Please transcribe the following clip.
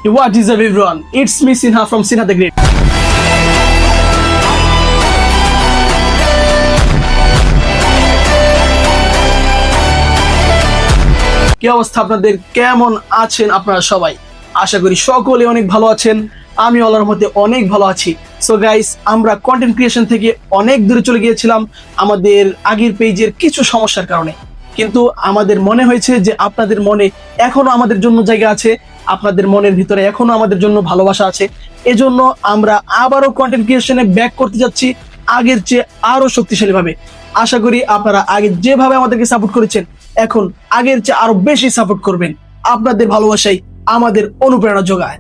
What is up everyone? It's me Sinha from Sinha the Great. কি অবস্থা আপনাদের? কেমন আছেন আপনারা সবাই? আশা করি সকলে অনেক ভালো আছেন। আমি আল্লাহর রহমতে অনেক ভালো আছি। সো গাইস, আমরা কন্টেন্ট ক্রিয়েশন থেকে অনেক দূরে চলে গিয়েছিলাম আমাদের আগের পেজের কিছু সমস্যার কারণে, কিন্তু আমাদের মনে হয়েছে যে আপনাদের মনে এখনো আমাদের জন্য জায়গা আছে, আপনাদের মনের ভিতরে এখনো আমাদের জন্য ভালোবাসা আছে। এজন্য আমরা আবারও কন্টেন্ট ক্রিয়েশনে ব্যাক করতে যাচ্ছি আগের চেয়ে আরো শক্তিশালী ভাবে। আশা করি আপনারা আগে যেভাবে আমাদেরকে সাপোর্ট করেছেন এখন আগের চেয়ে আরো বেশি সাপোর্ট করবেন। আপনাদের ভালোবাসাই আমাদের অনুপ্রেরণা যোগায়।